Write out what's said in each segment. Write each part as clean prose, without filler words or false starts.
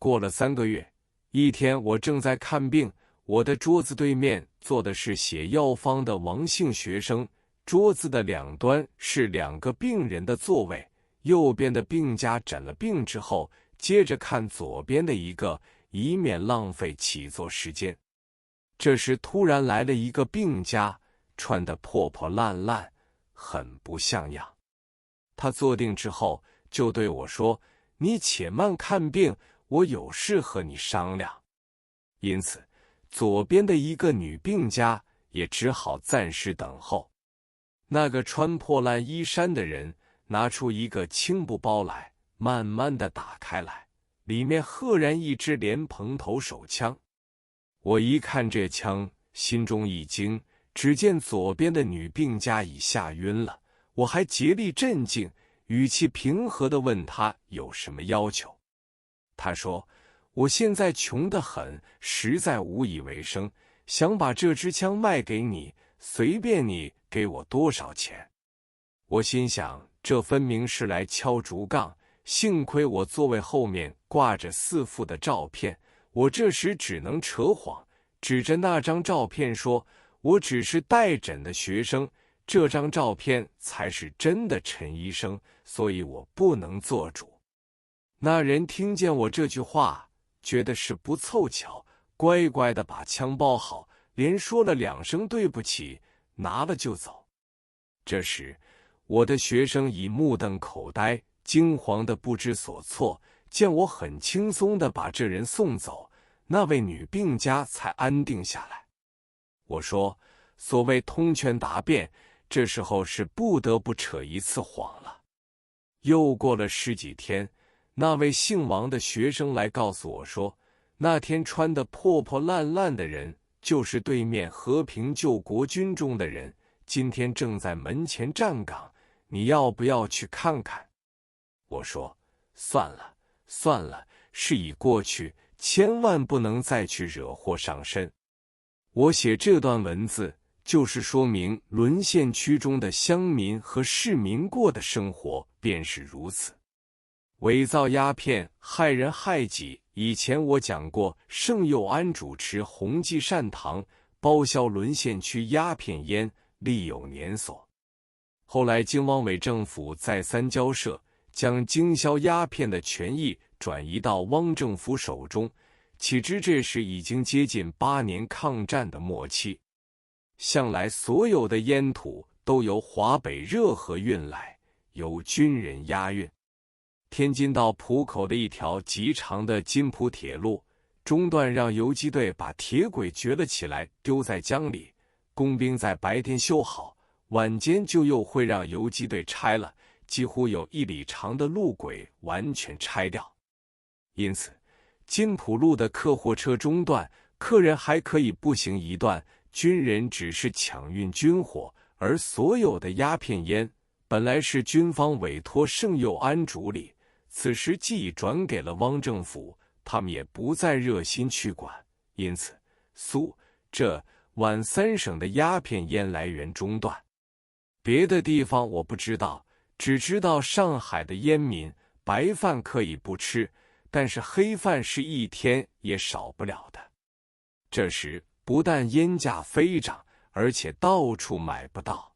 过了3个月，一天我正在看病，我的桌子对面坐的是写药方的王姓学生，桌子的两端是2个病人的座位，右边的病家诊了病之后，接着看左边的一个，以免浪费起坐时间。这时突然来了一个病家，穿得破破烂烂，很不像样。他坐定之后就对我说：“你且慢看病，我有事和你商量。”因此左边的一个女病家也只好暂时等候。那个穿破烂衣衫的人拿出一个青布包来，慢慢地打开来，里面赫然一支莲蓬头手枪。我一看这枪，心中一惊，只见左边的女病家已吓晕了。我还竭力镇静，语气平和地问他有什么要求。他说：“我现在穷得很，实在无以为生，想把这支枪卖给你，随便你给我多少钱。”我心想，这分明是来敲竹杠，幸亏我座位后面挂着4幅的照片，我这时只能扯谎，指着那张照片说：“我只是待诊的学生，这张照片才是真的陈医生，所以我不能做主。”那人听见我这句话，觉得是不凑巧，乖乖地把枪包好，连说了2声对不起，拿了就走。这时我的学生已目瞪口呆，惊惶得不知所措，见我很轻松地把这人送走，那位女病家才安定下来。我说，所谓通权达变，这时候是不得不扯一次谎了。又过了10几天，那位姓王的学生来告诉我说，那天穿得破破烂烂的人就是对面和平救国军中的人，今天正在门前站岗，你要不要去看看？我说，算了算了，事已过去，千万不能再去惹祸上身。我写这段文字，就是说明沦陷区中的乡民和市民过的生活便是如此。伪造鸦片害人害己，以前我讲过，盛佑安主持弘济善堂，包销沦陷区鸦片烟，历有年所。后来京汪伪政府再三交涉，将经销鸦片的权益转移到汪政府手中，岂知这时已经接近8年抗战的末期。向来所有的烟土都由华北热河运来，由军人押运。天津到浦口的一条极长的津浦铁路，中段让游击队把铁轨掘了起来，丢在江里，工兵在白天修好，晚间就又会让游击队拆了，几乎有1里长的路轨完全拆掉。因此津浦路的客货车中段，客人还可以步行一段，军人只是抢运军火，而所有的鸦片烟本来是军方委托盛佑安主理，此时既已转给了汪政府，他们也不再热心去管，因此苏、浙、皖3省的鸦片烟来源中断。别的地方我不知道，只知道上海的烟民白饭可以不吃，但是黑饭是一天也少不了的。这时不但烟价飞涨，而且到处买不到。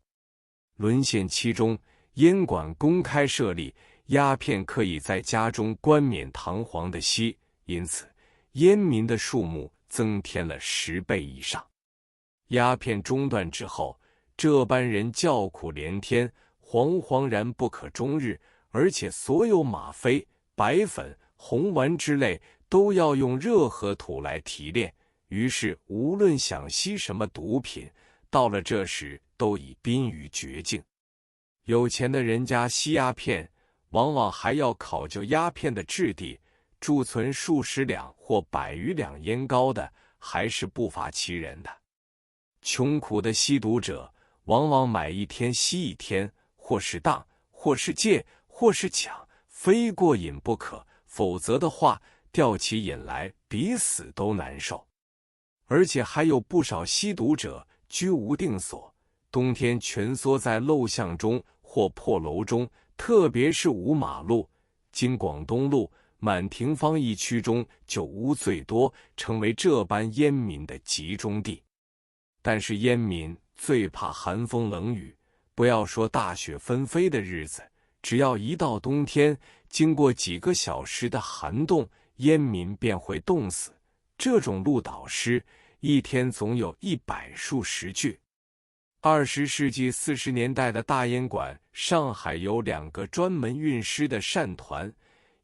沦陷期中，烟馆公开设立，鸦片可以在家中冠冕堂皇地吸，因此烟民的数目增添了10倍以上。鸦片中断之后，这班人叫苦连天，惶惶然不可终日，而且所有吗啡、白粉、红丸之类都要用热河土来提炼，于是无论想吸什么毒品，到了这时都已濒于绝境。有钱的人家吸鸦片，往往还要考究鸦片的质地，贮存数十两或100余两烟膏的还是不乏其人的。穷苦的吸毒者往往买一天吸一天，或是当，或是借，或是抢，非过瘾不可，否则的话吊起瘾来比死都难受。而且还有不少吸毒者居无定所，冬天蜷缩在陋巷中或破楼中，特别是5马路、京广东路、满庭芳一区中就屋最多，成为这般烟民的集中地。但是烟民最怕寒风冷雨，不要说大雪纷飞的日子，只要一到冬天，经过几个小时的寒冻，烟民便会冻死。这种鹿岛诗一天总有100数十句。20世纪40年代的大烟馆，上海有2个专门运诗的善团，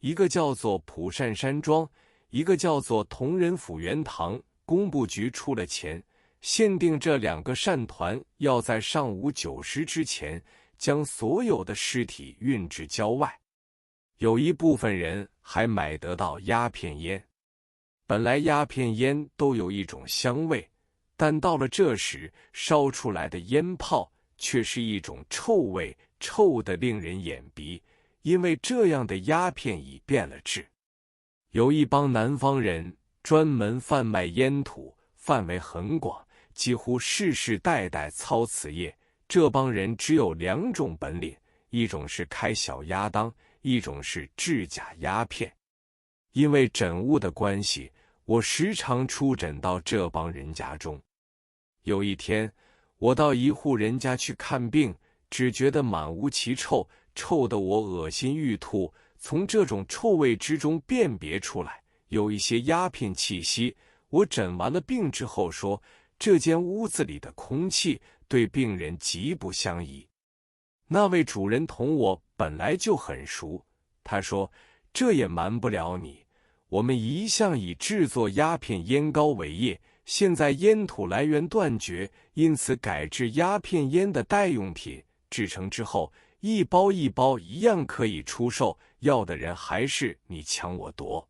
一个叫做蒲善山庄，一个叫做同仁府元堂。工部局出了钱，限定这2个善团要在上午9时之前将所有的尸体运至郊外。有一部分人还买得到鸦片烟。本来鸦片烟都有一种香味，但到了这时，烧出来的烟泡却是一种臭味，臭得令人眼鼻，因为这样的鸦片已变了质。有一帮南方人专门贩卖烟土，范围很广，几乎世世代代操此业。这帮人只有2种本领，一种是开小鸦档，一种是制假鸦片。因为诊务的关系，我时常出诊到这帮人家中。有一天，我到一户人家去看病，只觉得满屋奇臭，臭得我恶心欲吐。从这种臭味之中辨别出来，有一些鸦片气息。我诊完了病之后说，这间屋子里的空气对病人极不相宜。那位主人同我本来就很熟，他说，这也瞒不了你，我们一向以制作鸦片烟膏为业，现在烟土来源断绝，因此改制鸦片烟的代用品，制成之后一包一包一样可以出售，要的人还是你抢我夺。